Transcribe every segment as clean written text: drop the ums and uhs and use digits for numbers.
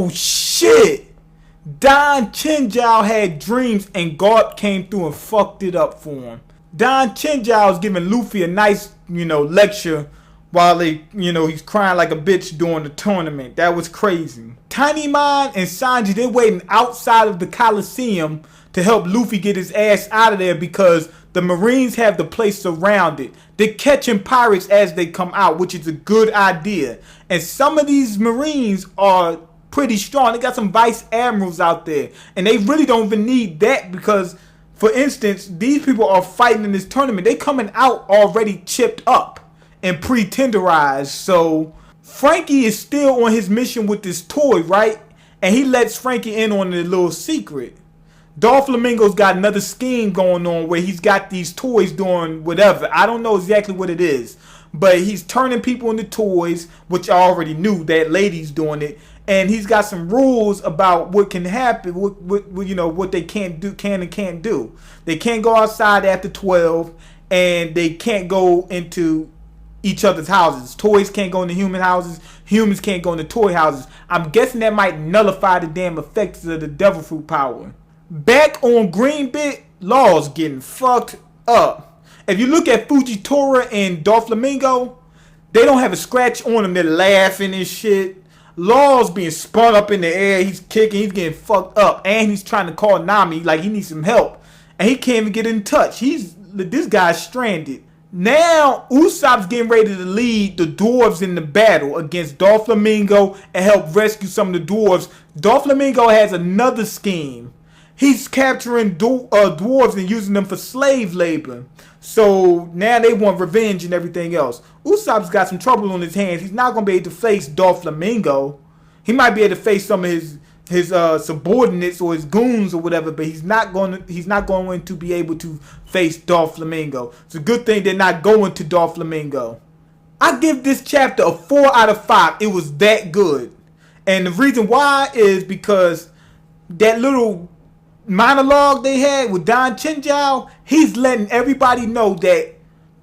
Oh shit! Don Chinjiao had dreams and Garp came through and fucked it up for him. Don Chinjiao is giving Luffy a nice, lecture while he's crying like a bitch during the tournament. That was crazy. MangaMiyn and Sanji, they're waiting outside of the Coliseum to help Luffy get his ass out of there because the Marines have the place surrounded. They're catching pirates as they come out, which is a good idea. And some of these Marines are pretty strong. They got some vice admirals out there. And they really don't even need that because, for instance, these people are fighting in this tournament. They coming out already chipped up and pre-tenderized. So Frankie is still on his mission with this toy, right? And he lets Frankie in on a little secret. Doflamingo's got another scheme going on where he's got these toys doing whatever. I don't know exactly what it is. But he's turning people into toys, which I already knew that lady's doing it. And he's got some rules about what can happen, what they can and can't do. They can't go outside after 12, and they can't go into each other's houses. Toys can't go into human houses. Humans can't go into toy houses. I'm guessing that might nullify the damn effects of the devil fruit power. Back on Greenbit, Law's getting fucked up. If you look at Fujitora and Doflamingo, they don't have a scratch on them. They're laughing and shit. Law's being spun up in the air. He's kicking. He's getting fucked up. And he's trying to call Nami like he needs some help. And he can't even get in touch. This guy's stranded. Now, Usopp's getting ready to lead the dwarves in the battle against Doflamingo and help rescue some of the dwarves. Doflamingo has another scheme. He's capturing dwarves and using them for slave labor. So now they want revenge and everything else. Usopp's got some trouble on his hands. He's not going to be able to face Doflamingo. He might be able to face some of his subordinates or his goons or whatever, but he's not going to be able to face Doflamingo. It's a good thing they're not going to Doflamingo. I give this chapter a 4 out of 5. It was that good. And the reason why is because that little monologue they had with Don Chinjiao, he's letting everybody know that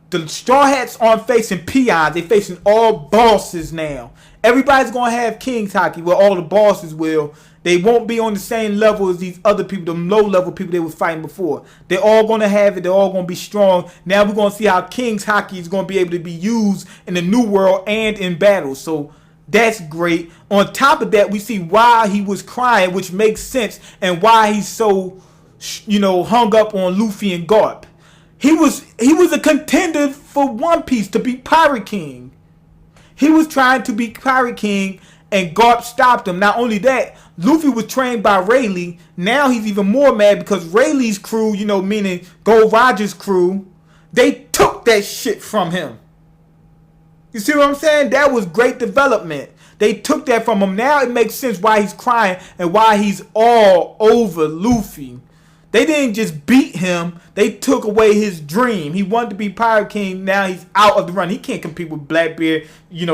the Straw Hats aren't facing peons. They're facing all bosses now. Everybody's going to have King's Haki. Well, all the bosses will. They won't be on the same level as these other people, the low-level people they were fighting before. They're all going to have it. They're all going to be strong. Now we're going to see how King's Haki is going to be able to be used in the new world and in battle. So that's great. On top of that, we see why he was crying, which makes sense, and why he's so, hung up on Luffy and Garp. He was a contender for One Piece to be Pirate King. He was trying to be Pirate King, and Garp stopped him. Not only that, Luffy was trained by Rayleigh. Now he's even more mad because Rayleigh's crew, meaning Gold Roger's crew, they took that shit from him. You see what I'm saying? That was great development. They took that from him. Now it makes sense why he's crying and why he's all over Luffy. They didn't just beat him. They took away his dream. He wanted to be Pirate King. Now he's out of the run. He can't compete with Blackbeard,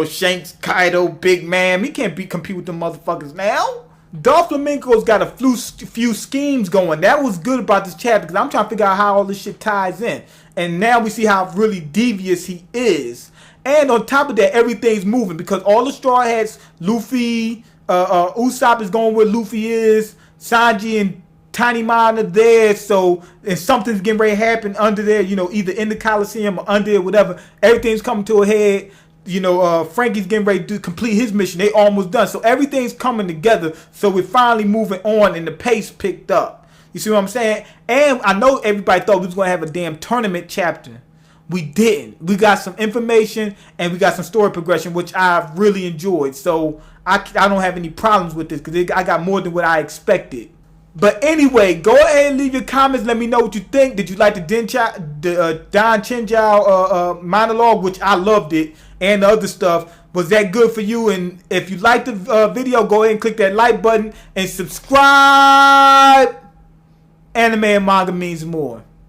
Shanks, Kaido, Big Man. He can't compete with them motherfuckers now. Doflamingo's got a few schemes going. That was good about this chapter because I'm trying to figure out how all this shit ties in. And now we see how really devious he is. And on top of that, everything's moving because all the Straw Hats, Luffy, Usopp is going where Luffy is, Sanji and MangaMiyn are there, and something's getting ready to happen under there, either in the Coliseum or under it, whatever. Everything's coming to a head. Frankie's getting ready to complete his mission. They almost done. So everything's coming together. So we're finally moving on and the pace picked up. You see what I'm saying? And I know everybody thought we was going to have a damn tournament chapter. We didn't. We got some information and we got some story progression, which I really enjoyed. So I don't have any problems with this because I got more than what I expected. But anyway, go ahead and leave your comments. Let me know what you think. Did you like the Don Chinjiao monologue, which I loved it, and the other stuff? Was that good for you? And if you liked the video, go ahead and click that like button and subscribe. Anime and manga means more.